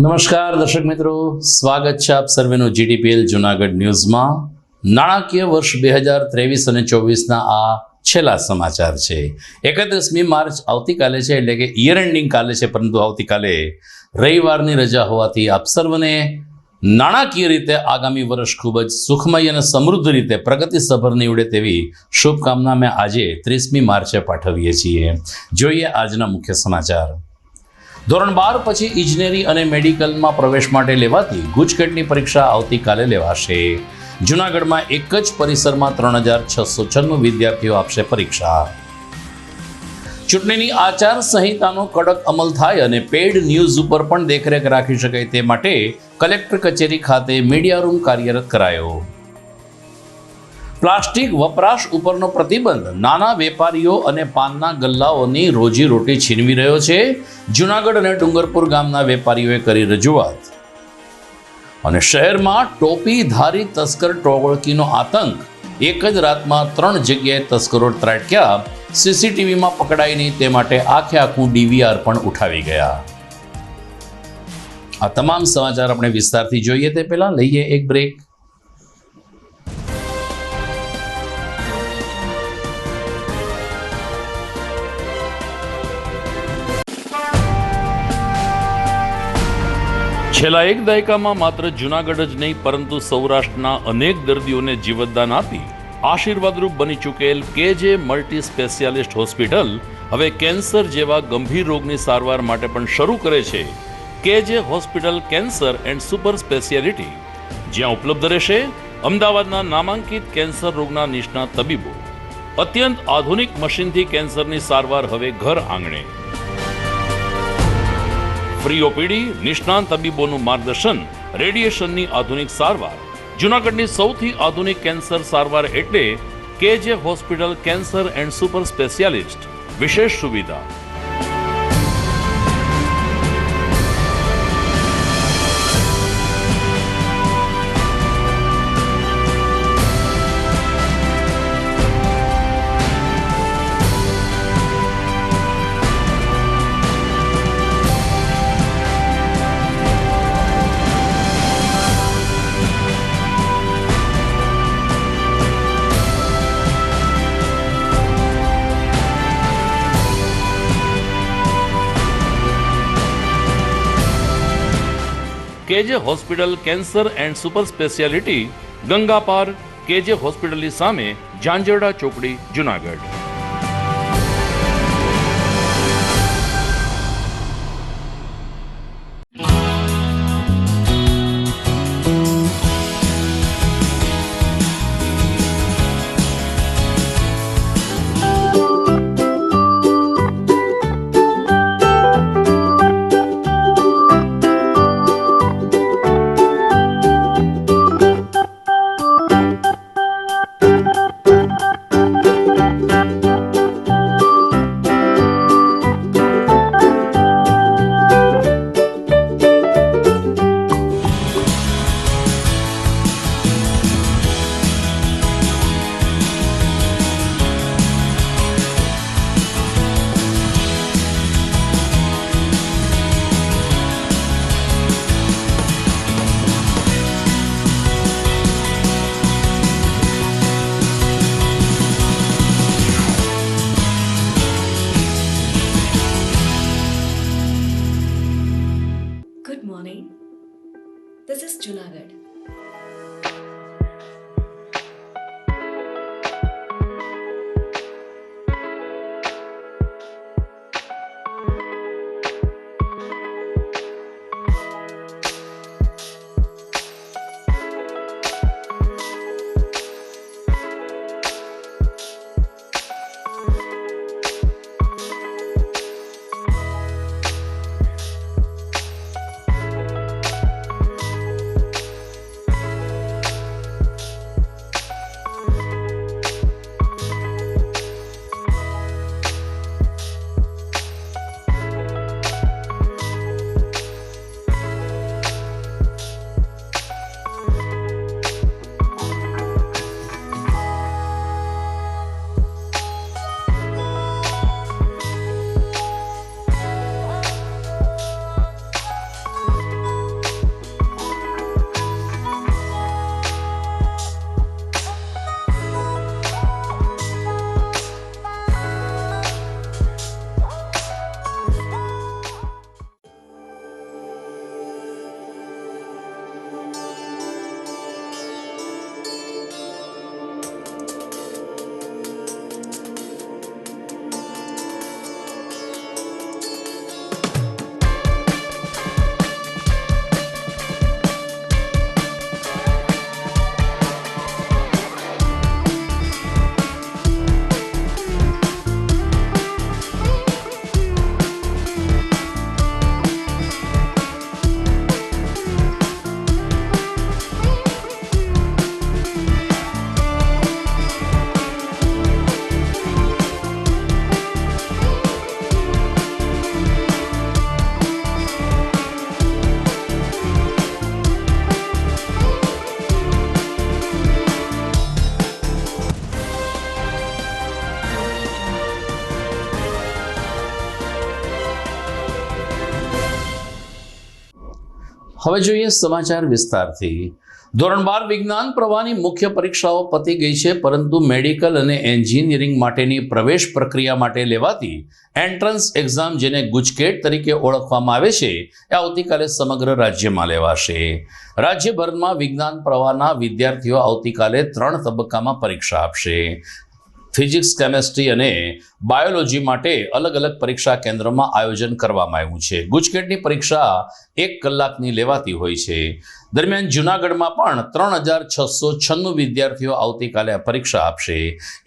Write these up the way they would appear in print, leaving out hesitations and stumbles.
નમસ્કાર દર્શક મિત્રો, સ્વાગત છે આપ સર્વેનું જીડીપીએલ જૂનાગઢ ન્યૂઝમાં. નાણાકીય વર્ષ 2023 અને 24ના આ છેલ્લા સમાચાર છે. 31મી માર્ચ આવતીકાલે છે, એટલે કે યર એન્ડિંગ કાલે છે, પરંતુ આવતીકાલે રવિવારની રજા હોવાથી આપ સર્વને નાણાકીય રીતે આગામી વર્ષ ખૂબ જ સુખમય અને સમૃદ્ધ રીતે પ્રગતિસભર નીવડે તેવી શુભકામના અમે આજે 30મી માર્ચે પાઠવીએ છીએ. જોઈએ આજના મુખ્ય સમાચાર. ધોરણ 12 પછી ઇજનેરી અને મેડિકલમાં પ્રવેશ માટે લેવાતી ગુજકેટની પરીક્ષા આવતીકાલે લેવાશે. જૂનાગઢમાં એક જ પરિસરમાં 3696 વિદ્યાર્થીઓ આપશે પરીક્ષા. ચૂંટણીની આચાર સંહિતાનો કડક અમલ થાય અને પેઇડ ન્યૂઝ ઉપર પણ દેખરેખ રાખી શકાય તે માટે કલેક્ટર કચેરી ખાતે મીડિયા રૂમ કાર્યરત કરાયો. પ્લાસ્ટિક વપરાશ ઉપરનો પ્રતિબંધ નાના વેપારીઓ અને પાનના ગલ્લાઓની રોજીરોટી છીનવી રહ્યો છે. જૂનાગઢ અને ડુંગરપુર ગામના વેપારીઓએ કરી રજૂઆત. અને શહેરમાં ટોપીધારી તસ્કર ટોળકીનો આતંક. એક જ રાતમાં 3 જગ્યાએ તસ્કરો ત્રાટક્યા. સીસીટીવીમાં પકડાય નહીં તે માટે આખું ડીવીઆર પણ ઉઠાવી ગયા. આ તમામ સમાચાર આપણે વિસ્તારથી જોઈએ તે પહેલા લઈએ એક બ્રેક. છેલ્લા એક દાયકામાં માત્ર જૂનાગઢ જ નહીં પરંતુ સૌરાષ્ટ્રના અનેક દર્દીઓને જીવતદાન આપી આશીર્વાદરૂપ બની ચૂકેલ કેજે મલ્ટી સ્પેશિયાલિસ્ટ હોસ્પિટલ હવે કેન્સર જેવા ગંભીર રોગની સારવાર માટે પણ શરૂ કરે છે કેજે hospital cancer and super speciality, જ્યાં ઉપલબ્ધ રહેશે અમદાવાદના નામાંકિત કેન્સર રોગના નિષ્ણાત તબીબો. અત્યંત આધુનિક મશીનથી કેન્સરની સારવાર હવે ઘર આંગણે. ફ્રી ઓપીડી, નિષ્ણાંત તબીબોનું માર્ગદર્શન, રેડિયેશનની આધુનિક સારવાર. જૂનાગઢની સૌથી આધુનિક કેન્સર સારવાર એટલે કેજે hospital cancer and super specialist. વિશેષ સુવિધા. કેજે hospital cancer and super speciality, Ganga પાર, કેજે હોસ્પિટલની સામે, ઝાંઝરડા ચોકડી, Junagadh. Good morning. This is Junagadh. હવે જોઈએ સમાચાર વિસ્તારથી. ધોરણ 12 વિજ્ઞાન પ્રવાહની મુખ્ય પરીક્ષાઓ પતી ગઈ છે, પરંતુ મેડિકલ અને એન્જિનિયરિંગ માટેની પ્રવેશ પ્રક્રિયા માટે લેવાતી એન્ટ્રન્સ એક્ઝામ, જેને ગુજકેટ તરીકે ઓળખવામાં આવે છે, એ આવતીકાલે સમગ્ર રાજ્યમાં લેવાશે. રાજ્યભરમાં વિજ્ઞાન પ્રવાહના વિદ્યાર્થીઓ આવતીકાલે 3 તબક્કામાં પરીક્ષા આપશે. ફિઝિક્સ, કેમેસ્ટ્રી અને બાયોલોજી માટે અલગ અલગ પરીક્ષા કેન્દ્રમાં આયોજન કરવામાં આવ્યું છે. ગુજકેટની પરીક્ષા 1 કલાકની લેવાતી હોય છે. દરમિયાન જૂનાગઢમાં પણ 3696 વિદ્યાર્થીઓ આવતીકાલે આ પરીક્ષા આપશે.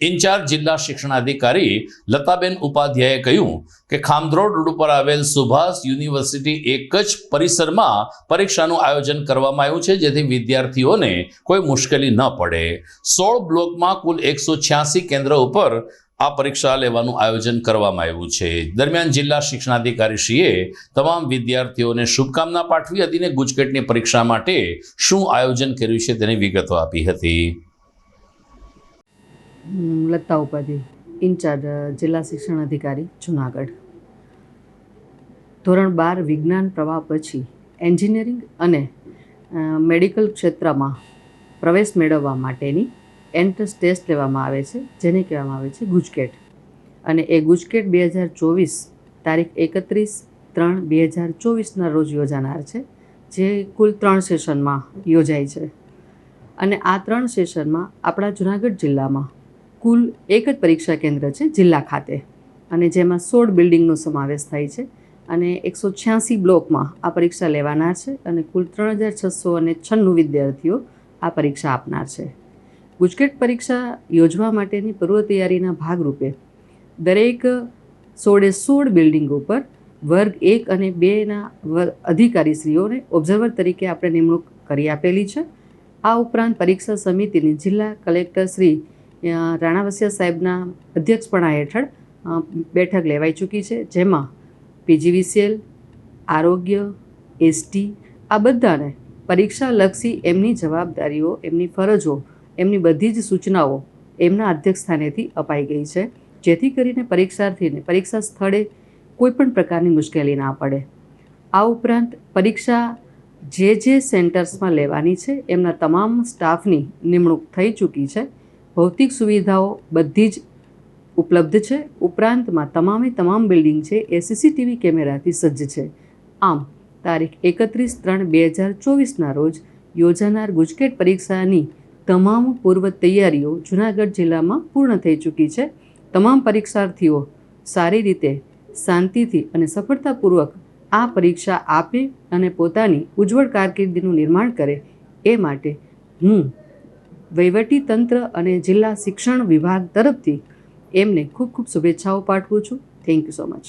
ઇન્ચાર્જ જિલ્લા શિક્ષણાધિકારી લતાબેન ઉપાધ્યાયે કહ્યું કે ખામધ્રોડ રોડ ઉપર આવેલ સુભાષ યુનિવર્સિટી એક જ પરિસરમાં પરીક્ષાનું આયોજન કરવામાં આવ્યું છે, જેથી વિદ્યાર્થીઓને કોઈ મુશ્કેલી ન પડે. 16 બ્લોકમાં કુલ 186 કેન્દ્ર ઉપર આ પરીક્ષા લેવાનું આયોજન કરવામાં આવ્યું છે. દરમિયાન જિલ્લા શિક્ષણાધિકારીશ્રીએ તમામ વિદ્યાર્થીઓને શુભકામના પાઠવી હતી અને ગુજકેટની પરીક્ષા માટે શું આયોજન કર્યું છે તેની વિગતો આપી હતી. લતા ઉપાધ્યાય, ઇન્ચાર્જ જિલ્લા શિક્ષણાધિકારી જુનાગઢ. ધોરણ 12 વિજ્ઞાન પ્રવાહ પછી એન્જિનિયરિંગ અને મેડિકલ ક્ષેત્રમાં પ્રવેશ મેળવવા માટેની એન્ટ્રન્સ ટેસ્ટ લેવામાં આવે છે, જેને કહેવામાં આવે છે ગુજકેટ. અને એ ગુજકેટ 2024 તારીખ 31/3/2024ના રોજ યોજાનાર છે, જે કુલ 3 સેશનમાં યોજાય છે. અને આ 3 સેશનમાં આપણા જુનાગઢ જિલ્લામાં કુલ એક જ પરીક્ષા કેન્દ્ર છે જિલ્લા ખાતે, અને જેમાં 16 બિલ્ડિંગનો સમાવેશ થાય છે. અને 186 બ્લોકમાં આ પરીક્ષા લેવાનાર છે, અને કુલ 3696 વિદ્યાર્થીઓ આ પરીક્ષા આપનાર છે. ગુજકેટ પરીક્ષા યોજવા માટેની પૂર્વ તૈયારીના ભાગરૂપે દરેક 16 બિલ્ડિંગ ઉપર વર્ગ 1 અને 2ના અધિકારીશ્રીઓને ઓબ્ઝર્વર તરીકે આપણે નિમણૂક કરી આપેલી છે. આ ઉપરાંત પરીક્ષા સમિતિની જિલ્લા કલેક્ટર શ્રી રાણાવસિયા સાહેબના અધ્યક્ષપણા હેઠળ બેઠક લેવાઈ ચૂકી છે, જેમાં PGVCL, આરોગ્ય, ST આ બધાને પરીક્ષાલક્ષી એમની જવાબદારીઓ, એમની ફરજો, એમની બધી જ સૂચનાઓ એમના અધ્યક્ષસ્થાનેથી અપાઈ ગઈ છે, જેથી કરીને પરીક્ષાર્થીને પરીક્ષા સ્થળે કોઈપણ પ્રકારની મુશ્કેલી ના પડે. આ ઉપરાંત પરીક્ષા જે સેન્ટર્સમાં લેવાની છે એમના તમામ સ્ટાફની નિમણૂક થઈ ચૂકી છે. ભૌતિક સુવિધાઓ બધી જ ઉપલબ્ધ છે. ઉપરાંતમાં તમામ બિલ્ડિંગ છે એ CCTV કેમેરાથી સજ્જ છે. આમ તારીખ 31/3/2024ના રોજ યોજાનાર ગુજકેટ પરીક્ષાની તમામ પૂર્વ તૈયારીઓ જૂનાગઢ જિલ્લામાં પૂર્ણ થઈ ચૂકી છે. તમામ પરીક્ષાર્થીઓ સારી રીતે, શાંતિથી અને સફળતાપૂર્વક આ પરીક્ષા આપે અને પોતાની ઉજ્જવળ કારકિર્દીનું નિર્માણ કરે, એ માટે હું વહીવટીતંત્ર અને જિલ્લા શિક્ષણ વિભાગ તરફથી એમને ખૂબ ખૂબ શુભેચ્છાઓ પાઠવું છું. Thank you so much.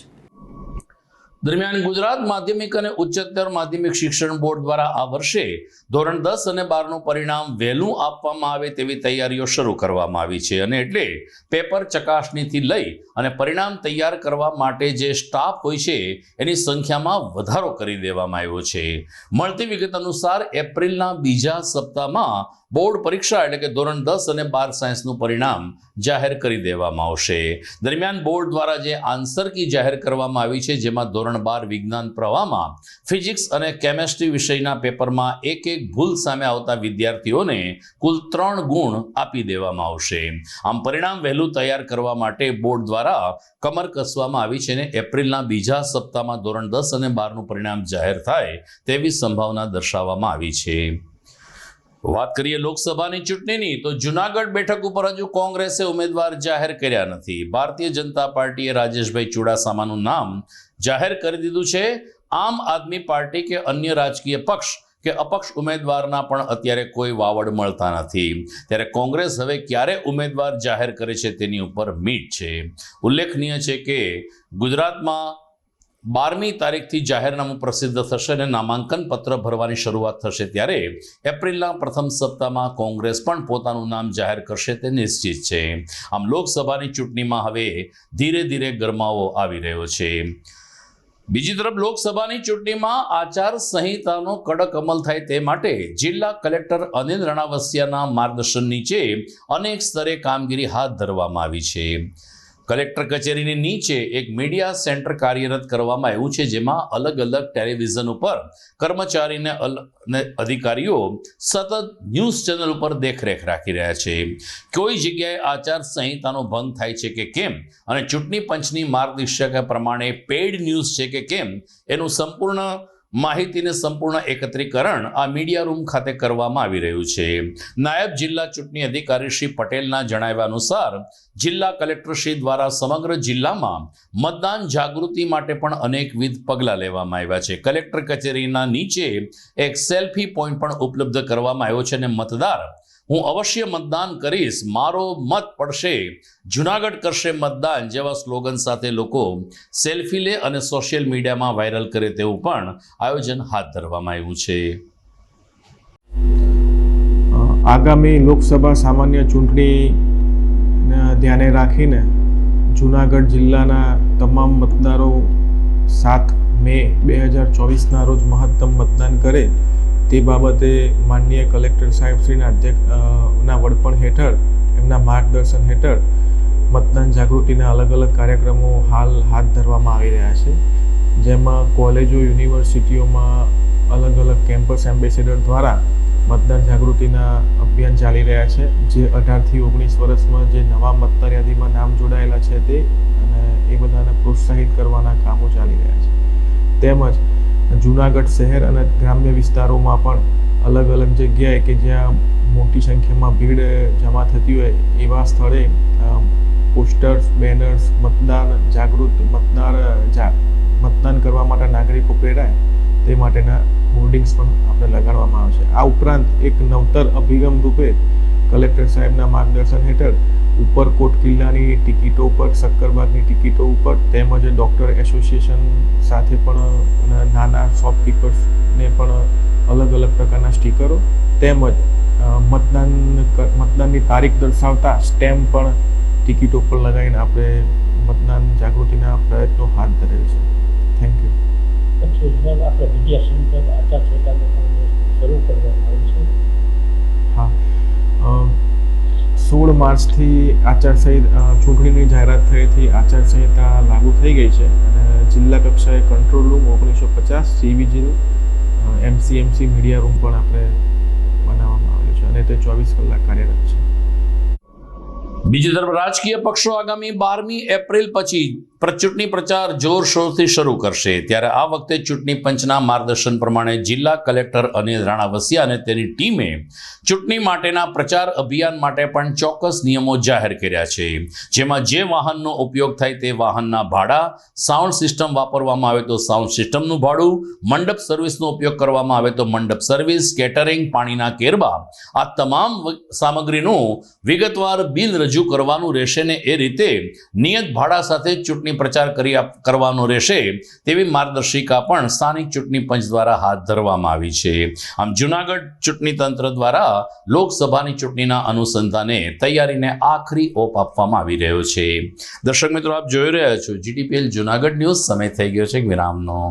દરમિયાન ગુજરાત માધ્યમિક અને ઉચ્ચતર માધ્યમિક શિક્ષણ બોર્ડ દ્વારા આ વર્ષે ધોરણ 10 અને 12નું પરિણામ વહેલું આપવામાં આવે તેવી તૈયારીઓ શરૂ કરવામાં આવી છે, અને એટલે પેપર ચકાસણીથી લઈ અને પરિણામ તૈયાર કરવા માટે જે સ્ટાફ હોય છે એની સંખ્યામાં વધારો કરી દેવામાં આવ્યો છે. મળતી વિગત અનુસાર એપ્રિલના બીજા સપ્તાહમાં બોર્ડ પરીક્ષા એટલે કે ધોરણ 10 અને 12 સાયન્સનું પરિણામ જાહેર કરી દેવામાં આવશે. દરમિયાન બોર્ડ દ્વારા જે આન્સર કી જાહેર કરવામાં આવી છે, જેમાં ધોરણ 12 વિજ્ઞાન પ્રવાહમાં ફિઝિક્સ અને કેમેસ્ટ્રી વિષયના પેપરમાં એક ભૂલ સામે આવતા વિદ્યાર્થીઓને કુલ 3 ગુણ આપી દેવામાં આવશે. આમ પરિણામ વહેલું તૈયાર કરવા માટે બોર્ડ દ્વારા કમર કસવામાં આવી છે, અને એપ્રિલના બીજા સપ્તાહમાં ધોરણ 10 અને 12નું પરિણામ જાહેર થાય તેવી સંભાવના દર્શાવવામાં આવી છે. વાત કરીએ લોકસભાની ચૂંટણીની, તો જૂનાગઢ બેઠક ઉપર હજુ કોંગ્રેસે ઉમેદવાર જાહેર કર્યા નથી. ભારતીય જનતા પાર્ટીએ રાજેશભાઈ ચુડાસમાનું નામ જાહેર કરી દીધું છે. આમ આદમી પાર્ટી કે અન્ય રાજકીય પક્ષ કે અપક્ષ ઉમેદવારના પણ અત્યારે કોઈ વાવડ મળતા નથી. ત્યારે કોંગ્રેસ હવે ક્યારે ઉમેદવાર જાહેર કરે છે તેની ઉપર મીટ છે. ઉલ્લેખનીય છે કે ગુજરાતમાં 12મી તારીખથી જાહેરનામું પ્રસિદ્ધ થશે અને નામાંકન પત્ર ભરવાની શરૂઆત થશે, ત્યારે એપ્રિલના પ્રથમ સપ્તાહમાં કોંગ્રેસ પણ પોતાનું નામ જાહેર કરશે તે નિશ્ચિત છે. આમ લોકસભાની ચૂંટણીમાં હવે ધીરે ધીરે ગરમાવો આવી રહ્યો છે. બીજી તરફ લોકસભાની ચૂંટણીમાં આચાર સંહિતાનો કડક અમલ થાય તે માટે જિલ્લા કલેક્ટર અનિલ રણાવસિયાના માર્ગદર્શન નીચે અનેક સ્તરે કામગીરી હાથ ધરવામાં આવી છે. કલેક્ટર કચેરીની નીચે એક મીડિયા સેન્ટર કાર્યરત કરવામાં આવ્યું છે, જેમાં અલગ અલગ ટેલિવિઝન ઉપર કર્મચારીને અને અધિકારીઓ સતત ન્યૂઝ ચેનલ ઉપર દેખરેખ રાખી રહ્યા છે. કોઈ જગ્યાએ આચાર સંહિતાનો ભંગ થાય છે કે કેમ અને ચૂંટણી પંચની માર્ગદર્શિકા પ્રમાણે પેઇડ ન્યૂઝ છે કે કેમ એનું સંપૂર્ણ માહિતીને સંપૂર્ણ એકત્રીકરણ આ મીડિયા રૂમ ખાતે કરવામાં આવી રહ્યું છે. નાયબ જિલ્લા ચૂંટણી અધિકારી શ્રી પટેલના જણાવ્યા અનુસાર જિલ્લા કલેક્ટરશ્રી દ્વારા સમગ્ર જિલ્લામાં મતદાન જાગૃતિ માટે પણ અનેકવિધ પગલાં લેવામાં આવ્યા છે. કલેક્ટર કચેરીના નીચે એક સેલ્ફી પોઈન્ટ પણ ઉપલબ્ધ કરવામાં આવ્યો છે અને મતદાર હું અવશ્ય મતદાન કરીશ, મારો મત પડશે, જુનાગઢ કરશે મતદાન જેવા સ્લોગન સાથે લોકો સેલ્ફી લે અને સોશિયલ મીડિયામાં વાયરલ કરે તેવું પણ આયોજન હાથ ધરવામાં આવ્યું છે. આગામી લોકસભા સામાન્ય ચૂંટણી ધ્યાને રાખીને જુનાગઢ જિલ્લાના તમામ મતદારો 7 મે 2024ના રોજ મહત્તમ મતદાન કરે તે બાબતે માનનીય કલેક્ટર સાહેબશ્રીના ના વડપણ હેઠળ એમના માર્ગદર્શન હેઠળ મતદાન જાગૃતિના અલગ અલગ કાર્યક્રમો હાલ હાથ ધરવામાં આવી રહ્યા છે, જેમાં કોલેજો યુનિવર્સિટીઓમાં અલગ અલગ કેમ્પસ એમ્બેસેડર દ્વારા મતદાન જાગૃતિના અભિયાન ચાલી રહ્યા છે, જે 18 થી 19 વર્ષમાં જે નવા મતદાર યાદીમાં નામ જોડાયેલા છે તે અને એ બધાને પ્રોત્સાહિત કરવાના કામો ચાલી રહ્યા છે. તેમજ જુનાગઢ શહેર અને ગ્રામ્ય વિસ્તારોમાં પણ અલગ અલગ જગ્યાએ કે જ્યાં મોટી સંખ્યામાં ભીડ જમા થતી હોય એવા સ્થળે પોસ્ટર્સ, બેનર્સ, મતદાન જાગૃત મતદાન કરવા માટે નાગરિકો પ્રેરાય તે માટેના હોર્ડિંગ્સ પણ આપણે લગાડવામાં આવે છે. આ ઉપરાંત એક નવતર અભિગમ રૂપે કલેક્ટર સાહેબના માર્ગદર્શન હેઠળ ઉપરકોટ કિલ્લાની ટિકિટો ઉપર, શક્કરબાગની ટિકિટો ઉપર તેમજ ડૉક્ટર એસોસિએશન સાથે પણ નાના શોપકીપર્સને પણ અલગ અલગ પ્રકારના સ્ટીકરો તેમજ મતદાનની તારીખ દર્શાવતા સ્ટેમ્પ પણ ટિકિટો પર લગાવીને આપણે મતદાન જાગૃતિના પ્રયત્નો હાથ ધરેલ છે. Thank you. પછી આપણે મીડિયા સેન્ટર આચારસંહિતાનો શરૂ કરવામાં આવ્યું છે. હા, 16 માર્ચથી ચૂંટણીની જાહેરાત થયેથી આચારસંહિતા લાગુ થઈ ગઈ છે અને જિલ્લા કક્ષાએ control room 1950, C-vigil, MCMC media room પણ આપણે બનાવવામાં આવ્યો છે અને તે 24 કલાક કાર્યરત છે. બીજી તરફ રાજકીય પક્ષો આગામી 12મી એપ્રિલ પછી ચૂંટણી પ્રચાર જોરશોરથી શરૂ કરશે, ત્યારે આ વખતે ચૂંટણી પંચના માર્ગદર્શન પ્રમાણે જિલ્લા કલેક્ટર અનિલ રાણાવસિયા અને તેની ટીમે ચૂંટણી માટેના પ્રચાર અભિયાન માટે પણ ચોક્કસ નિયમો જાહેર કર્યા છે, જેમાં જે વાહનનો ઉપયોગ થાય તે વાહનના ભાડા, સાઉન્ડ સિસ્ટમ વાપરવામાં આવે તો સાઉન્ડ સિસ્ટમનું ભાડું, મંડપ સર્વિસનો ઉપયોગ કરવામાં આવે તો મંડપ સર્વિસ, કેટરિંગ, પાણીના કેરબા, આ તમામ સામગ્રીનું વિગતવાર બિલ રજૂ કરવાનું રહેશે ને એ રીતે નિયત ભાડા સાથે ચૂંટણી પ્રચાર કરવાનો રહેશે તેવી માર્ગદર્શિકા પણ સ્થાનિક ચૂંટણી પંચ દ્વારા હાથ ધરવામાં આવી છે. આમ જુનાગઢ ચૂંટણી તંત્ર દ્વારા લોકસભાની ચૂંટણીના અનુસંધાને તૈયારીને આખરી ઓપ આપવામાં આવી રહ્યો છે. દર્શક મિત્રો, આપ જોઈ રહ્યા છો જીટીપીએલ જુનાગઢ ન્યૂઝ. સમય થઈ ગયો છે વિરામનો.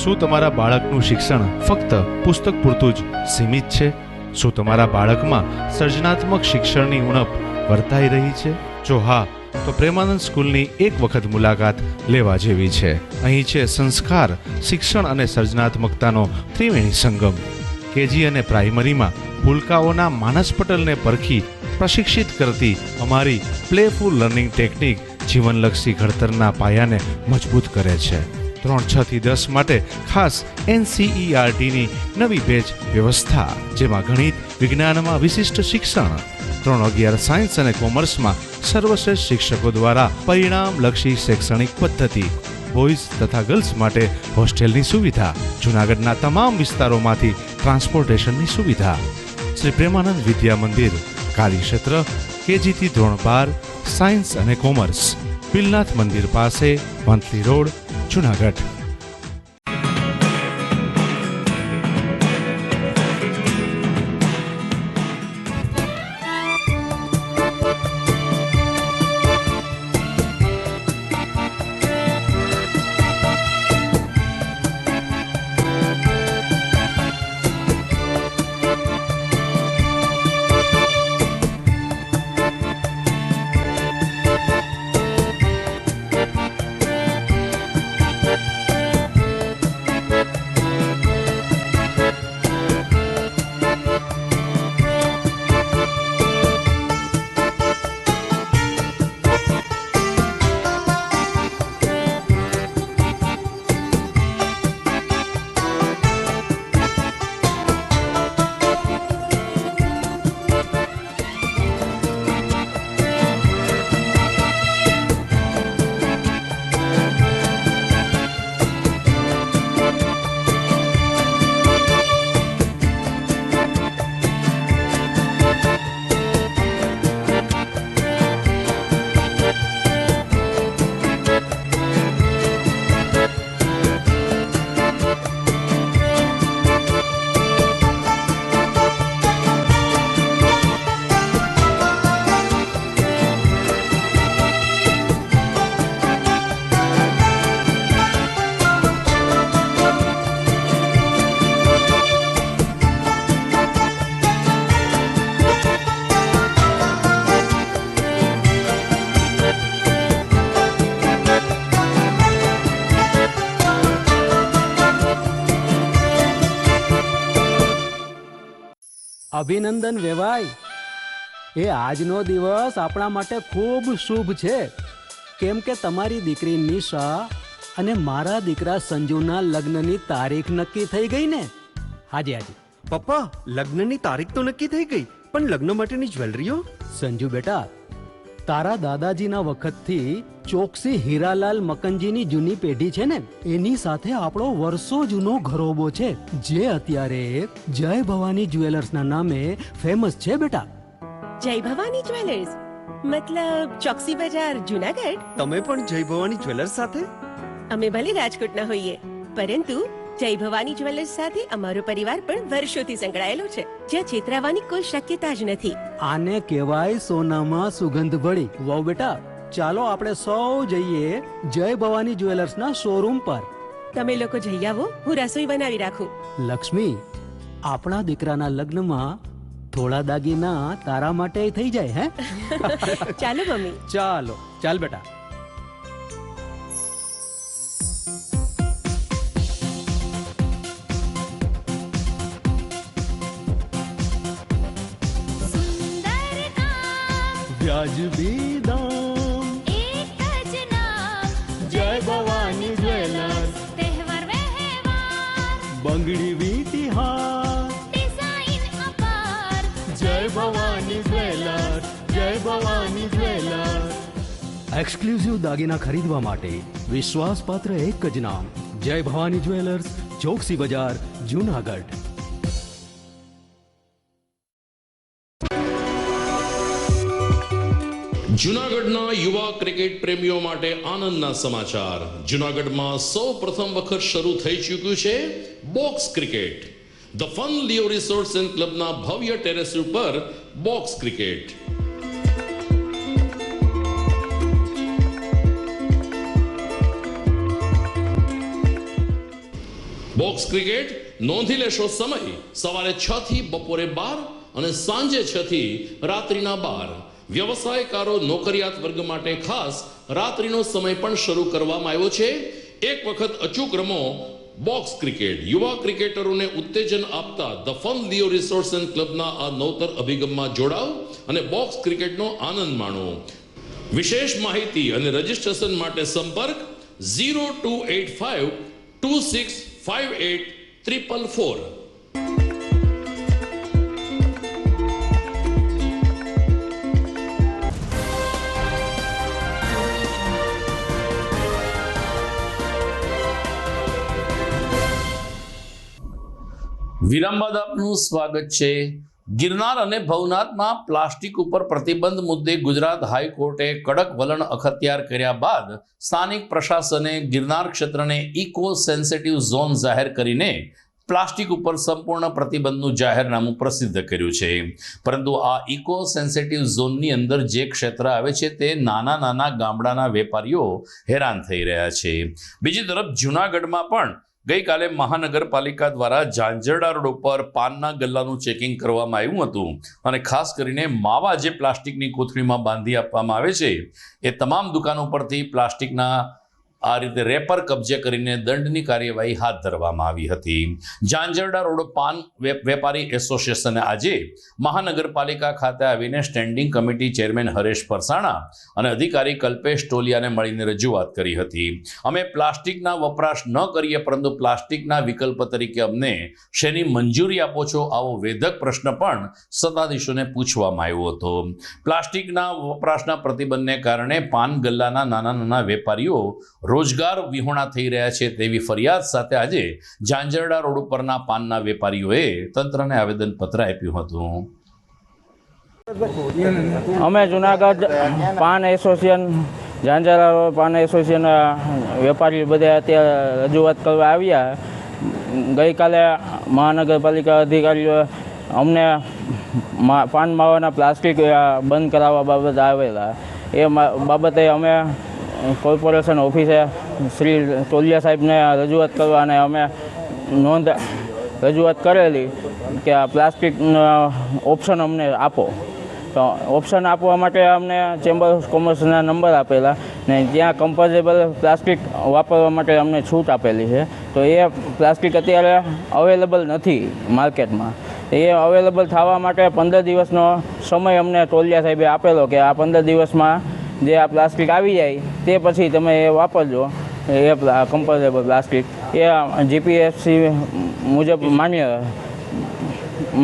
શું તમારા બાળકનું શિક્ષણ ફક્ત પુસ્તક પૂરતું જ સીમિત છે? શું તમારા બાળકમાં સર્જનાત્મક શિક્ષણની ઉણપ વર્તાઈ રહી છે? જો હા, તો પ્રેમાનંદ સ્કૂલની એક વખત મુલાકાત લેવા જેવી છે. અહીં છે સંસ્કાર, શિક્ષણ અને સર્જનાત્મકતાનો ત્રિવેણી સંગમ. કેજી અને પ્રાઇમરીમાં ભૂલકાઓના માનસ પટલને પરખી પ્રશિક્ષિત કરતી અમારી પ્લેફુલ લર્નિંગ ટેકનિક જીવનલક્ષી ઘડતરના પાયાને મજબૂત કરે છે. 3, 6 થી 10 માટે ખાસ NCERTની નવી બેચ વ્યવસ્થા, જેમાં ગણિત, વિજ્ઞાનમાં વિશિષ્ટ શિક્ષણ, 3, 11 સાયન્સ અને કોમર્સમાં સર્વશ્રેષ્ઠ શિક્ષકો દ્વારા પરિણામલક્ષી શૈક્ષણિક પદ્ધતિ, બોયઝ તથા ગર્લ્સ માટે હોસ્ટેલની સુવિધા, જૂનાગઢના તમામ વિસ્તારોમાંથી ટ્રાન્સપોર્ટેશનની સુવિધા. શ્રી પ્રેમાનંદ વિદ્યા મંદિર, કાર્યક્ષેત્ર KG થી ધોરણ 12, સાયન્સ અને કોમર્સ, પિલનાથ મંદિર પાસે, વંથલી રોડ, જૂનાગઢ. અભિનંદન વેવાઈ. એ આજનો દિવસ આપણા માટે ખૂબ શુભ છે, કેમ કે તમારી દીકરી નિશા અને મારા દીકરા સંજુના લગ્નની તારીખ નક્કી થઈ ગઈ ને. હાજી હાજી. પપ્પા, લગ્નની તારીખ તો નક્કી થઈ ગઈ, પણ લગ્ન માટેની જ્વેલરીઓ? સંજુ બેટા, તારા દાદાજીના વખતથી ચોકસી હીરાલાલ મકનજીની જૂની પેઢી છે ને, એની સાથે આપણો વર્ષો જૂનો ઘરોબો છે, જે અત્યારે જય ભવાની જ્વેલર્સના નામે ફેમસ છે બેટા. જય ભવાની જ્વેલર્સ મતલબ ચોકસી બજાર જુનાગઢ? તમે પણ જય ભવાની જ્વેલર્સ સાથે? અમે ભલે રાજકોટના હોઈએ, પરંતુ જય ભવાની જ્વેલર્સ સાથે અમારો પરિવાર પણ વર્ષોથી સંકળાયેલો છે, જ્યાં છેતરાવાની કોઈ શક્યતા જ નથી. આને કહેવાય સોનામાં સુગંધ ભળી. વાવ બેટા, ચાલો આપણે સૌ જઈએ જય ભવાની જ્વેલર્સના શોરૂમ પર. તમે લોકો જઈ આવો, હું રસોઈ બનાવી રાખું. લક્ષ્મી, આપણા દીકરાના લગ્નમાં થોડા દાગીના તારા માટે થઈ જાય હે. ચાલો મમ્મી. ચાલો ચાલ બેટા. વ્યાજબી દામ, એક જ નામ, જય ભવાની જ્વેલર્સ. તહેવાર વ્યવહાર, બંગડી વીટી હાર, ડિઝાઇન અપાર, જય ભવાની જ્વેલર્સ, જય ભવાની જ્વેલર્સ. એક્સક્લુઝિવ દાગીના ખરીદવા માટે વિશ્વાસપાત્ર એક જ નામ, જય ભવાની જ્વેલર્સ, ચોકસી બજાર, જુનાગઢ. જૂનાગઢના યુવા ક્રિકેટ પ્રેમીઓ માટે આનંદના સમાચાર. જૂનાગઢમાં સૌ પ્રથમ વખત શરૂ થઈ ચૂક્યું છે box cricket. The fun Leo resorts and ક્લબના ભવ્ય ટેરેસ ઉપર બોક્સ ક્રિકેટ. બોક્સ ક્રિકેટ નોંધી લેશો સમય સવારે 6 થી બપોરે 12 અને સાંજે 6 થી રાત્રિના 12. વ્યવસાયકારો નોકરિયાત વર્ગ માટે ખાસ રાત્રિનો સમય પણ શરૂ કરવામાં આવ્યો છે. એક વખત અચૂક રમો બોક્સ ક્રિકેટ. યુવા ક્રિકેટરોને ઉત્તેજન આપતા the fun Leo resorts and ક્લબના આ નવતર અભિગમમાં જોડાઓ અને બોક્સ ક્રિકેટનો આનંદ માણો. વિશેષ માહિતી અને રજીસ્ટ્રેશન માટે સંપર્ક 0285 2658 444. વિરામ બાદ આપનું સ્વાગત છે. ગિરનાર અને ભવનાથમાં પ્લાસ્ટિક ઉપર પ્રતિબંધ મુદ્દે ગુજરાત હાઈકોર્ટે કડક વલણ અખત્યાર કર્યા બાદ સ્થાનિક પ્રશાસને ગિરનાર ક્ષેત્રને ઇકો સેન્સિટિવ ઝોન જાહેર કરીને પ્લાસ્ટિક ઉપર સંપૂર્ણ પ્રતિબંધનું જાહેરનામું પ્રસિદ્ધ કર્યું છે. પરંતુ આ ઇકો સેન્સિટિવ ઝોનની અંદર જે ક્ષેત્ર આવે છે તે નાના નાના ગામડાના વેપારીઓ હેરાન થઈ રહ્યા છે. બીજી તરફ જૂનાગઢમાં પણ ગઈકાલે મહાનગરપાલિકા દ્વારા ઝાંઝરડા રોડ ઉપર પાનના ગલ્લાનું ચેકિંગ કરવામાં આવ્યું હતું અને ખાસ કરીને માવા જે પ્લાસ્ટિકની કોથળીમાં બાંધી આપવામાં આવે છે એ તમામ દુકાનો પરથી પ્લાસ્ટિકના આ રીતે રેપર કબજે કરીને દંડની કાર્યવાહી હાથ ધરવામાં આવી હતી. ઝાંઝરડા રોડ પાન વેપારી એસોસિએશને આજે મહાનગરપાલિકા ખાતે આવીને standing committee chairman Haresh Parsana અને અધિકારી કલ્પેશ ટોલિયાને મળીને રજૂઆત કરી હતી. અમે પ્લાસ્ટિકના વપરાશ ન કરીએ, પરંતુ પ્લાસ્ટિકના વિકલ્પ તરીકે અમને શેની મંજૂરી આપો છો, આવો વેધક પ્રશ્ન પણ સત્તાધીશોને પૂછવામાં આવ્યો હતો. પ્લાસ્ટિકના વપરાશના પ્રતિબંધને કારણે પાન ગલ્લાના નાના નાના વેપારીઓ રોજગાર વિહોણા થઈ રહ્યા છે તેવી ફરિયાદ સાથે આજે ઝાંઝરડા રોડ ઉપરના પાનના વેપારીઓએ તંત્રને આવેદનપત્ર આપ્યું હતું. અમે જુનાગઢ પાન એસોસિએશન, ઝાંઝરડા રોડ પાન એસોસિએશન વેપારી બધા અત્યારે રજૂઆત કરવા આવ્યા. ગઈકાલે મહાનગરપાલિકા અધિકારીઓ અમને પાન માવાના પ્લાસ્ટિક બંધ કરાવવા બાબતે આવેલા. એ બાબતે અમે કોર્પોરેશન ઓફિસે શ્રી ટોલિયા સાહેબને રજૂઆત કરવા અને અમે રજૂઆત કરેલી કે આ પ્લાસ્ટિકનો ઓપ્શન અમને આપો. તો ઓપ્શન આપવા માટે અમને ચેમ્બર ઓફ કોમર્સના નંબર આપેલા ને ત્યાં કમ્પોઝેબલ પ્લાસ્ટિક વાપરવા માટે અમને છૂટ આપેલી છે. તો એ પ્લાસ્ટિક અત્યારે અવેલેબલ નથી માર્કેટમાં. એ અવેલેબલ થવા માટે 15 દિવસનો સમય અમને તોલિયા સાહેબે આપેલો કે આ 15 દિવસમાં જે આ પ્લાસ્ટિક આવી જાય તે પછી તમે એ વાપરજો. એ કમ્પોઝેબલ પ્લાસ્ટિક એ જીપીએસસી મુજબ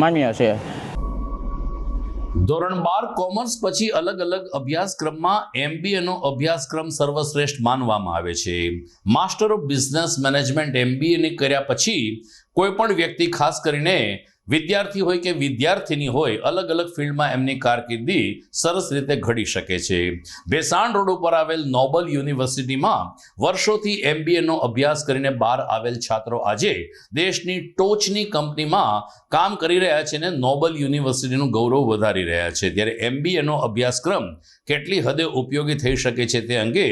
માન્ય છે. ધોરણ 12 કોમર્સ પછી અલગ અલગ અભ્યાસક્રમમાં MBAનો અભ્યાસક્રમ સર્વશ્રેષ્ઠ માનવામાં આવે છે. Master of business management MBA કર્યા પછી કોઈ પણ વ્યક્તિ, ખાસ કરીને વિદ્યાર્થી હોય કે વિદ્યાર્થીની હોય, અલગ અલગ ફિલ્ડમાં એમની કારકિર્દી સરસ રીતે ઘડી શકે છે. ભેસાણ રોડ ઉપર આવેલ નોબલ યુનિવર્સિટીમાં વર્ષોથી MBAનો અભ્યાસ કરીને બહાર આવેલ છાત્રો આજે દેશની ટોચની કંપનીમાં કામ કરી રહ્યા છે અને નોબલ યુનિવર્સિટીનું ગૌરવ વધારી રહ્યા છે. ત્યારે MBAનો અભ્યાસક્રમ કેટલી હદે ઉપયોગી થઈ શકે છે તે અંગે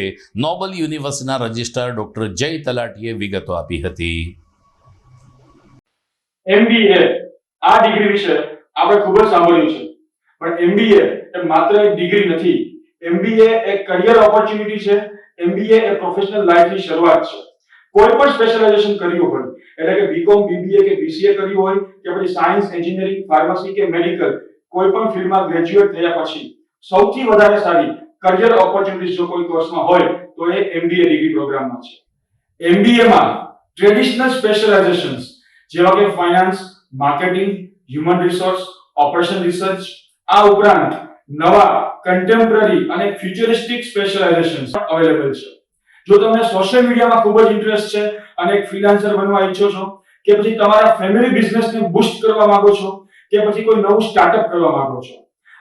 નોબલ યુનિવર્સિટીના રજિસ્ટ્રાર ડોક્ટર જય તલાટીએ વિગતો આપી હતી. MBA આ ડિગ્રી વિશે આપણે ખૂબ જ સાંભળ્યું છે, પણ MBA એ માત્ર એક ડિગ્રી નથી. MBA એક કરિયર ઓપોર્ચ્યુનિટી છે. MBA એ પ્રોફેશનલ લાઈફની શરૂઆત છે. કોઈ પણ સ્પેશિયલાઇઝેશન કર્યું હોય, એટલે કે BCom, BBA કે BCA કર્યું હોય કે પછી સાયન્સ, એન્જિનિયરિંગ, ફાર્મસી કે મેડિકલ, કોઈ પણ ફિલ્ડમાં ગ્રેજ્યુએટ થયા પછી સૌથી વધારે સારી કરિયર ઓપોર્ચ્યુનિટી જો કોઈ કોર્સમાં હોય તો એ MBA ડિગ્રી પ્રોગ્રામમાં છે. MBA માં ટ્રેડિશનલ સ્પેશિયલાઇઝેશન્સ જેવા કે finance, marketing, human resource, operation research, આ ઉપરાંત નવા કન્ટેમ્પરરી અને ફ્યુચરિસ્ટિક સ્પેશિયલાઇઝેશન્સ અવેલેબલ છે. જો તમને સોશિયલ મીડિયામાં ખૂબ જ ઇન્ટરેસ્ટ છે અને એક ફ્રીલાન્સર બનવા ઈચ્છો છો, કે પછી તમારા ફેમિલી બિઝનેસને બૂસ્ટ કરવા માંગો છો, કે પછી કોઈ નવું સ્ટાર્ટઅપ કરવા માંગો છો,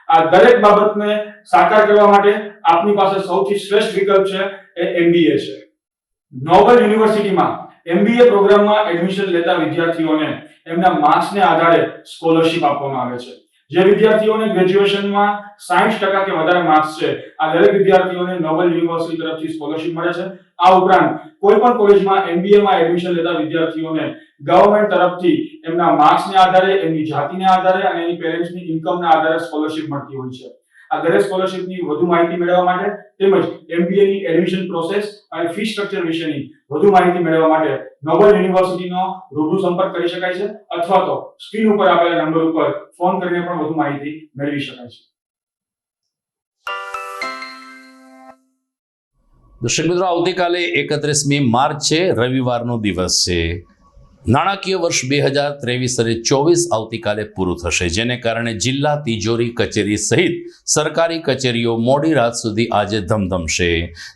આ દરેક બાબતને સાકાર કરવા માટે આપની પાસે સૌથી શ્રેષ્ઠ વિકલ્પ છે એ MBA છે. નોબલ યુનિવર્સિટીમાં MBA પ્રોગ્રામમાં એડમિશન લેતા વિદ્યાર્થીઓને એમના માર્ક્સને આધારે સ્કોલરશિપ આપવામાં આવે છે. જે વિદ્યાર્થીઓને ગ્રેજ્યુએશનમાં 60% કે વધારે માર્ક્સ છે, આ દરેક વિદ્યાર્થીઓને નોબલ યુનિવર્સિટી તરફથી સ્કોલરશિપ મળે છે. આ ઉપરાંત કોઈ પણ કોલેજમાં MBA માં એડમિશન લેતા વિદ્યાર્થીઓને ગવર્નમેન્ટ તરફથી એમના માર્ક્સને આધારે, એમની જાતિને આધારે અને એની પેરેન્ટ્સની ઇન્કમના આધારે સ્કોલરશિપ મળતી હોય છે. આ દરેક સ્કોલરશિપની વધુ માહિતી મેળવવા માટે તેમજ MBA ની એડમિશન પ્રોસેસ અને ફી સ્ટ્રક્ચર વિશેની વધુ માહિતી મેળવવા માટે નોબલ યુનિવર્સિટીનો રૂબરૂ સંપર્ક કરી શકાય છે, અથવા તો સ્ક્રીન ઉપર આપેલા નંબર ઉપર ફોન કરીને પણ વધુ માહિતી મેળવી શકાય છે. દર્શક મિત્રો, આવતીકાલે 31મી માર્ચ છે, રવિવારનો દિવસ છે. નાણાકીય વર્ષ 2023-24 આવતીકાલે પૂરું થશે, જેને કારણે જિલ્લા તિજોરી કચેરી સહિત સરકારી કચેરીઓ મોડી રાત સુધી આજે ધમધમશે.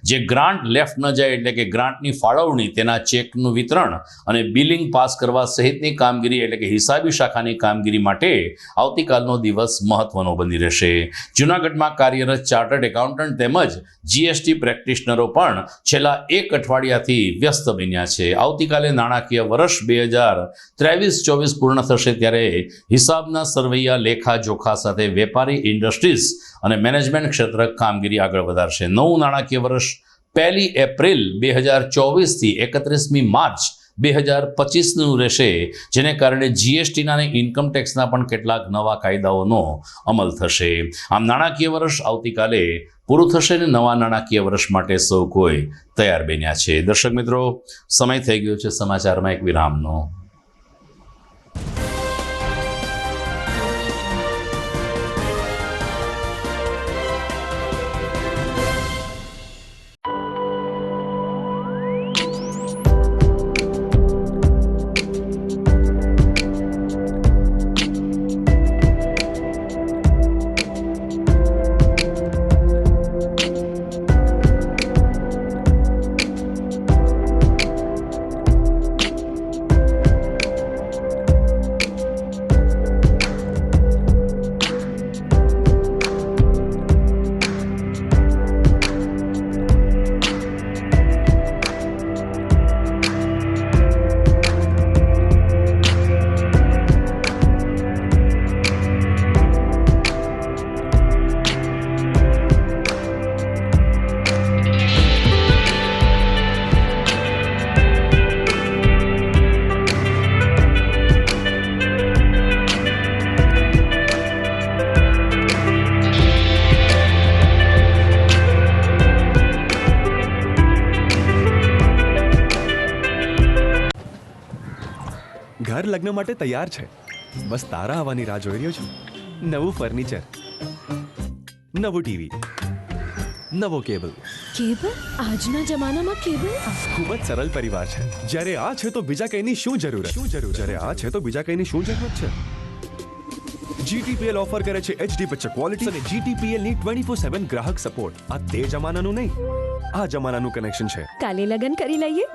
જે ગ્રાન્ટ લેફ્ટ ન જાય, એટલે કે ગ્રાન્ટની ફાળવણી, તેના ચેકનું વિતરણ અને બિલિંગ પાસ કરવા સહિતની કામગીરી, એટલે કે હિસાબી શાખાની કામગીરી માટે આવતીકાલનો દિવસ મહત્વનો બની રહેશે. જૂનાગઢમાં કાર્યરત ચાર્ટર્ડ એકાઉન્ટન્ટ તેમજ GST પ્રેક્ટિશનરો પણ છેલ્લા એક અઠવાડિયાથી વ્યસ્ત બન્યા છે. આવતીકાલે નાણાકીય વર્ષ 2023-24 પૂર્ણ થશે, ત્યારે હિસાબના સરવૈયા લેખા જોખા સાથે વેપારી, ઇન્ડસ્ટ્રીઝ અને મેનેજમેન્ટ ક્ષેત્ર કામગીરી આગળ વધારશે. નવું નાણાકીય વર્ષ 1 એપ્રિલ 2024 થી 31મી માર્ચ 2025નું રહેશે, જેને કારણે GSTના અને ઇન્કમ ટેક્સના પણ કેટલાક નવા કાયદાઓનો અમલ થશે. આમ નાણાકીય વર્ષ આવતીકાલે પૂરું થશે અને નવા નાણાકીય વર્ષ માટે સૌ કોઈ તૈયાર બન્યા છે. દર્શક મિત્રો, સમય થઈ ગયો છે સમાચારમાં એક વિરામનો. ઘર લગ્ન માટે તૈયાર છે, બસ તારા આવવાની રાહ જોઈ રહ્યો છું. નવું ફર્નિચર, નવું ટીવી, નવો કેબલ. કેબલ? આજના જમાનામાં કેબલ? ખૂબ જ સરળ પરિવાર છે. જ્યારે આ છે તો બીજા કંઈની શું જરૂર? જ્યારે આ છે તો બીજા કંઈની શું જરૂરત છે? GTPL ઓફર કરે છે HD પિક્ચર ક્વોલિટી અને GTPL ની 24/7 ગ્રાહક સપોર્ટ. આ તે જમાનાનું નહીં, આ જમાનાનું કનેક્શન છે. કાલે લગન કરી લઈએ.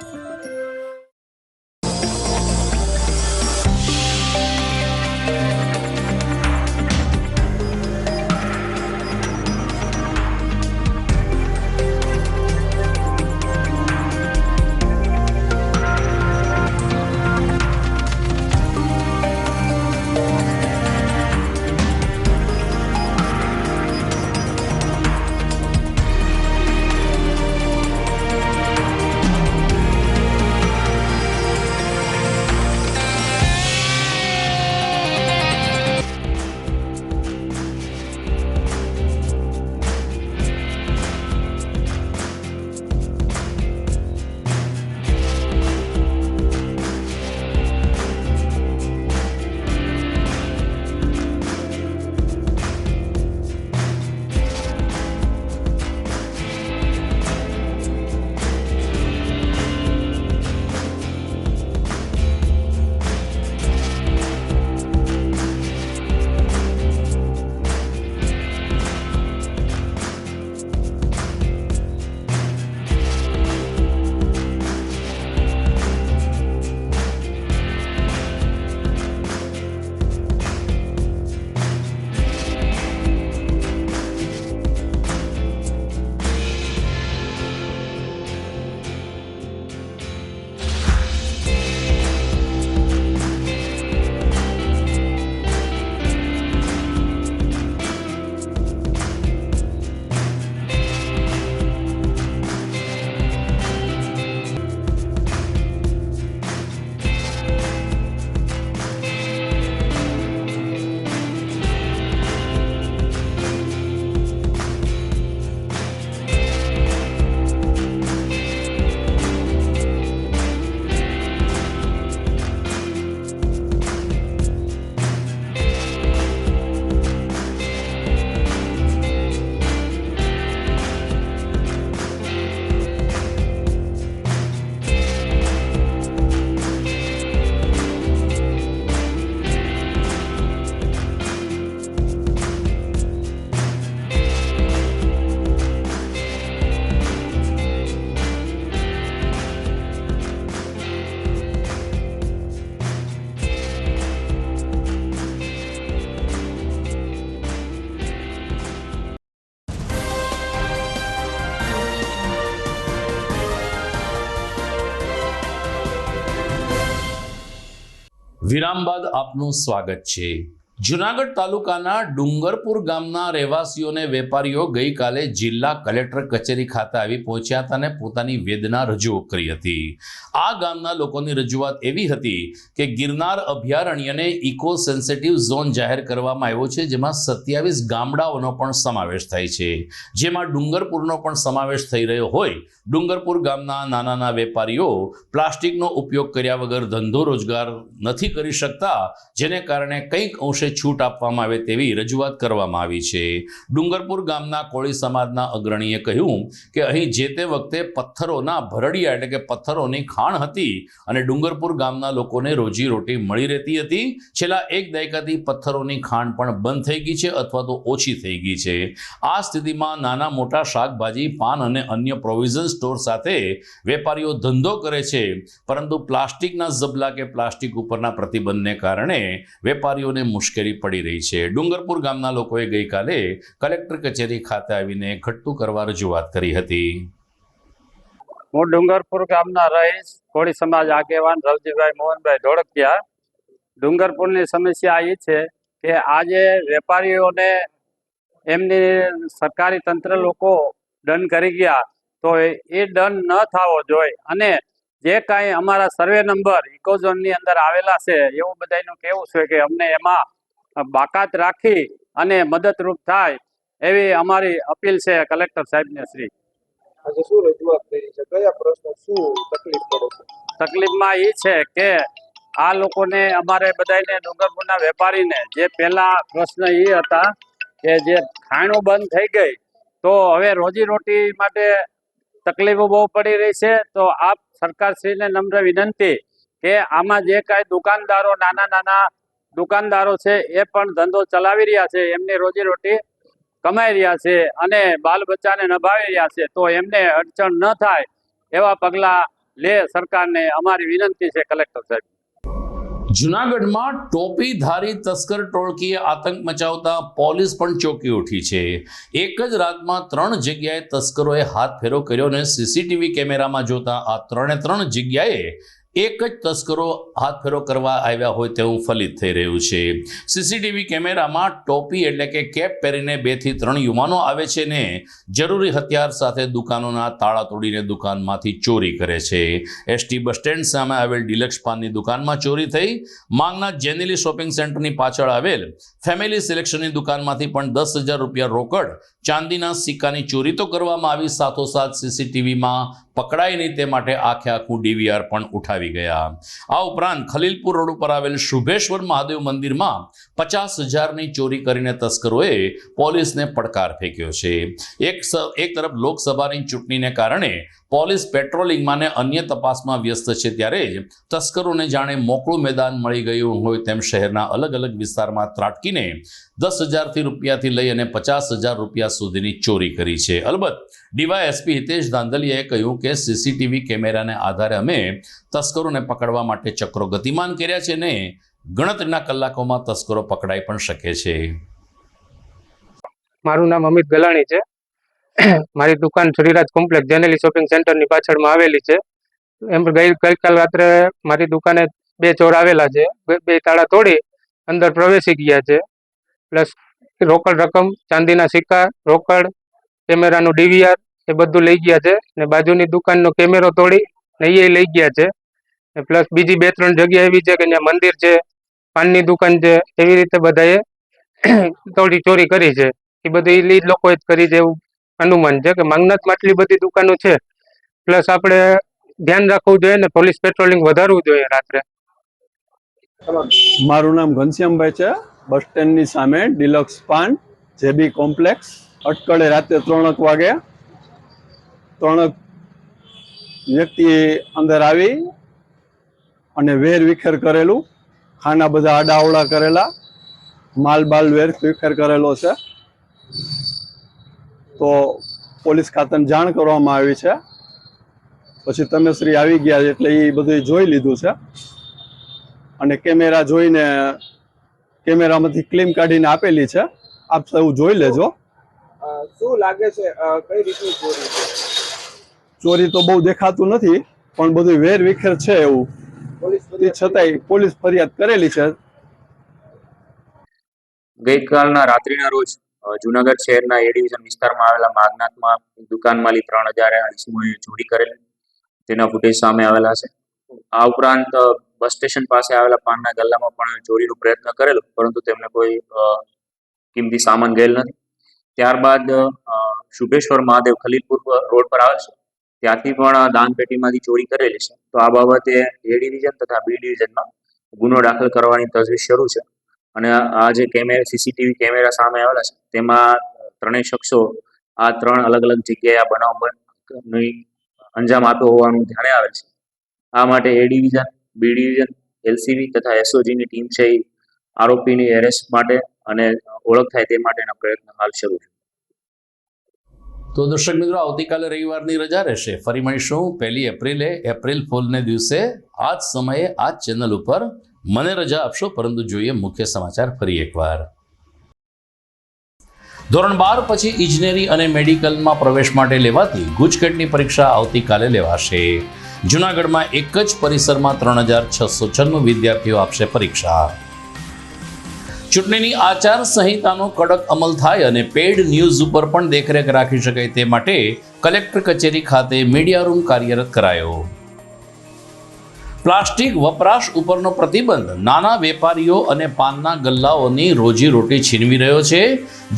વિરામ બાદ આપનું સ્વાગત છે. જુનાગઢ તાલુકાના ડુંગરપુર ગામના રહેવાસીઓને વેપારીઓ ગઈકાલે જિલ્લા કલેક્ટર કચેરી ખાતે આવી પહોંચ્યા હતા અને પોતાની વેદના રજૂ કરી હતી. આ ગામના લોકોની રજૂઆત એવી હતી કે ગિરનાર અભયારણ્યને ઇકો સેન્સિટિવ ઝોન જાહેર કરવામાં આવ્યો છે, જેમાં 27 ગામડાઓનો પણ સમાવેશ થાય છે, જેમાં ડુંગરપુરનો પણ સમાવેશ થઈ રહ્યો હોય. ડુંગરપુર ગામના નાના વેપારીઓ પ્લાસ્ટિકનો ઉપયોગ કર્યા વગર ધંધો રોજગાર નથી કરી શકતા, જેને કારણે કંઈક અંશે છૂટ આપવામાં આવે તેવી રજૂઆત કરવામાં આવી છે. ડુંગરપુર ગામના કોળી સમાજના અગ્રણીએ કહ્યું કે અહીં જે તે વખતે પથ્થરોના ભરડિયા એટલે કે પથ્થરોની ખાણ હતી અને ડુંગરપુર ગામના લોકોને રોજીરોટી મળી રહેતી હતી. છેલ્લા 1 દાયકાથી પથ્થરોની ખાણ પણ બંધ થઈ ગઈ છે અથવા તો ઓછી થઈ ગઈ છે. આ સ્થિતિમાં નાના મોટા શાકભાજી, પાન અને અન્ય પ્રોવિઝન સ્ટોર સાથે વેપારીઓ ધંધો કરે છે, પરંતુ પ્લાસ્ટિકના ઝબલા કે પ્લાસ્ટિક ઉપરના પ્રતિબંધને કારણે વેપારીઓને મુશ્કેલી પડી રહી છે. ડુંગરપુર ગામના લોકોએ ગઈકાલે કલેક્ટર કચેરી ખાતે આવીને ઘટતું કરવા રજૂઆત કરી હતી. હું ડુંગરપુર ગામના રહીશ, કોળી સમાજ આગેવાન રવજીભાઈ મોહનભાઈ ધોળકિયા. ડુંગરપુરની સમસ્યા એ છે કે આજે વેપારીઓને એમની સરકારી તંત્ર લોકો દંડ કરી ગયા, તો એ દંડ ન થવો જોઈએ અને જે કાંઈ અમારા સર્વે નંબર ઇકોઝોનની અંદર આવેલા છે એવું બધાનું કહેવું છે કે અમને એમાં બાકાત રાખી અને મદદરૂપ થાય એવી અમારી અપીલ છે કલેક્ટર સાહેબને શ્રી. આજે શું રજૂઆત કરી છે? કયા પ્રશ્નો, શું તકલીફ પડે છે? તકલીફમાં એ છે કે આ લોકોને અમારે બધાને ડુંગરપુરના વેપારીને જે પહેલા પ્રશ્ન એ હતા કે જે ખાણું બંધ થઈ ગઈ તો હવે રોજીરોટી માટે તકલીફો બહુ પડી રહી છે. તો આપ સરકારશ્રીને નમ્ર વિનંતી કે આમાં જે કાંઈ દુકાનદારો નાના દુકાનદારો છે એ પણ ધંધો ચલાવી રહ્યા છે, એમની રોજીરોટી કમાઈ રહ્યા છે અને બાલ બચ્ચાને નભાવી રહ્યા છે, તો એમને અડચણ ન થાય એવા પગલાં લે સરકારને અમારી વિનંતી છે કલેક્ટર સાહેબ. જૂનાગઢમાં ટોપીધારી તસ્કર ટોળકીએ આતંક મચાવતા પોલીસ પણ ચોંકી ઉઠી છે. એક જ રાતમાં 3 જગ્યાએ તસ્કરોએ હાથ ફેરો કર્યો અને સીસીટીવી કેમેરામાં જોતા આ 3 જગ્યાએ એક જ તસ્કરો હાથ ફેરો કરવા આવ્યા હોય તેવું ફલિત થઈ રહ્યું છે. સીસીટીવી કેમેરામાં ટોપી એટલે કે કેપ પહેરીને 2 થી 3 યુવાનો આવે છે ને જરૂરી હથિયાર સાથે દુકાનોના તાળા તોડીને દુકાનમાંથી ચોરી કરે છે. એસટી બસ સ્ટેન્ડ સામે આવેલ ડિલક્સ પાનની દુકાનમાં ચોરી થઈ. માંગના જેનેલી શોપિંગ સેન્ટરની પાછળ આવેલ ફેમિલી સિલેક્શનની દુકાનમાંથી પણ 10,000 રૂપિયા રોકડ ચાંદીના સિક્કાની ચોરી તો કરવામાં આવી, સાથોસાથ સીસીટીવીમાં પકડાય નહીં તે માટે આખું ડીવીઆર પણ ઉઠાવી ગયા. આ ઉપરાંત ખલીલપુર રોડ ઉપર આવેલ શુભેશ્વર મહાદેવ મંદિરમાં 50,000ની ચોરી કરીને તસ્કરોએ પોલીસને પડકાર ફેંક્યો છે. એક તરફ લોકસભાની ચૂંટણીને કારણે પોલીસ પેટ્રોલિંગમાં ને અન્ય તપાસમાં વ્યસ્ત છે, ત્યારે જ તસ્કરોને જાણે મોકળું મેદાન મળી ગયું હોય તેમ શહેરના અલગ અલગ વિસ્તારમાં ત્રાટકીને 10,000 રૂપિયાથી લઈ અને 50,000 રૂપિયા સુધીની ચોરી કરી છે. અલબત્ત ડીવાયએસપી હિતેશ ધાંધલિયાએ કહ્યું કે સીસીટીવી કેમેરાને આધારે અમે તસ્કરોને પકડવા માટે ચક્રો ગતિમાન કર્યા છે ને ગણતરીના કલાકોમાં તસ્કરો પકડાઈ પણ શકે છે. મારું નામ અમિત ગલાણી છે. મારી દુકાન શ્રીરાજ કોમ્પ્લેક્સ જેનેલી શોપિંગ સેન્ટરની પાછળમાં આવેલી છે. એમ ગઈકાલ રાત્રે મારી દુકાને 2 ચોર આવેલા છે. 2 તાળા તોડી અંદર પ્રવેશી ગયા છે. પ્લસ રોકડ રકમ, ચાંદીના સિક્કા, રોકડ, કેમેરાનું ડીવીઆર એ બધું લઈ ગયા છે ને બાજુની દુકાનનો કેમેરો તોડી ને એ લઈ ગયા છે. પ્લસ બીજી 2-3 જગ્યા એવી છે કે ત્યાં મંદિર છે, પાનની દુકાન છે, એવી રીતે બધાએ થોડી ચોરી કરી છે. એ બધી એ લોકોએ જ કરી છે એવું અનુમાન છે કે માંગનાથમાં આટલી બધી દુકાનો છે. પ્લસ આપણે ધ્યાન રાખવું જોઈએ ને પોલીસ પેટ્રોલિંગ વધારવું જોઈએ રાત્રે. મારું નામ ઘનશ્યામભાઈ છે. બસ સ્ટેન્ડની સામે ડિલક્સ પાન જેબી કોમ્પ્લેક્સ. અટકળે રાતે 3 વાગે 3 વ્યક્તિ અંદર આવી અને વેર વિખેર કરેલું, ખાના બધા આડાવડા કરેલા, માલ બાલ વેર વિખેર કરેલો છે. તો પોલીસ ખાતાને જાણ કરવામાં આવી છે. પછી તમે શ્રી આવી ગયા એટલે એ બધું જોઈ લીધું છે અને કેમેરા જોઈને કેમેરામાંથી ક્લિપ કાઢીને આપેલી છે. આપ સૌ જોઈ લેજો. શું લાગે છે કઈ રીતની ચોરી છે? ચોરી તો બહુ દેખાતું નથી પણ બધું વેર વિખેર છે એવું. તે છતાંય પોલીસ ફરિયાદ કરેલી છે. ગઈકાલના રાત્રિના રોજ જૂનાગઢ શહેરના એ ડિવિઝન વિસ્તારમાં આવેલા માગનાથમાં દુકાન માલિક 3,080 ચોરી કરેલી તેના ફૂટેજ સામે આવેલા છે. આ ઉપરાંત બસ સ્ટેશન પાસે આવેલા પાનના ગલ્લામાં પણ ચોરીનો પ્રયત્ન કરેલો, પરંતુ તેમને કોઈ કિંમતી સામાન ગયેલ નથી. ત્યારબાદ શુભેશ્વર મહાદેવ ખલીલપુર રોડ પર આવે છે, ત્યાંથી પણ દાન પેટીમાંથી ચોરી કરેલી છે. તો આ બાબતે એ ડિવિઝન તથા બી ડિવિઝનમાં ગુનો દાખલ કરવાની તજવીજ શરૂ છે અને આ જે સીસીટીવી કેમેરા સામે આવેલા છે તેમાં 3 શખ્સો આ 3 અલગ અલગ જગ્યાએ આ બનાવની અંજામ આપ્યો હોવાનું ધ્યાને આવે છે. આ માટે A division, B division, LCB તથા એસઓજીની ટીમ છે એ આરોપીની એરેસ્ટ માટે અને ઓળખ થાય તે માટેના પ્રયત્ન હાલ શરૂ છે. તો દર્શક મિત્રો, આવતીકાલે રવિવારની રજા રહેશે. ફરી મળીશું 1 એપ્રિલે, એપ્રિલ ફૂલને દિવસે આ જ સમયે આ જ ચેનલ ઉપર. મને રજા આપશો, પરંતુ જોઈએ મુખ્ય સમાચાર ફરી એકવાર. ધોરણ 12 પછી ઇજનેરી અને મેડિકલમાં પ્રવેશ માટે લેવાતી ગુજકેટની પરીક્ષા આવતીકાલે લેવાશે. જૂનાગઢમાં એક જ પરિસરમાં 3,696 વિદ્યાર્થીઓ આપશે પરીક્ષા. ચૂંટણીની આચાર સંહિતાનો કડક અમલ થાય અને પેડ ન્યૂઝ ઉપર પણ દેખરેખ રાખી શકાય તે માટે કલેક્ટર કચેરી ખાતે મીડિયા રૂમ કાર્યરત કરાયો. પ્લાસ્ટિક વપરાશ ઉપરનો પ્રતિબંધ નાના વેપારીઓ અને પાનના ગલ્લાઓની રોજીરોટી છીનવી રહ્યો છે.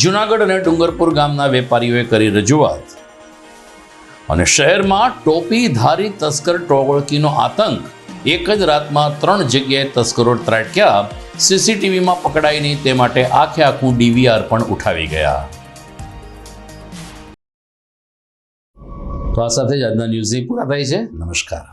જૂનાગઢ અને ડુંગરપુર ગામના વેપારીઓએ કરી રજૂઆત. અને શહેરમાં ટોપીધારી તસ્કર ટોળકીનો આતંક એક જ રાતમાં 3 જગ્યાએ તસ્કરો ત્રાટક્યા. સીસીટીવીમાં પકડાય નહીં તે માટે આખે આખું ડીવીઆર પણ ઉઠાવી ગયા. તો આ સાથે જ આજના ન્યૂઝની પૂરા થાય છે. નમસ્કાર.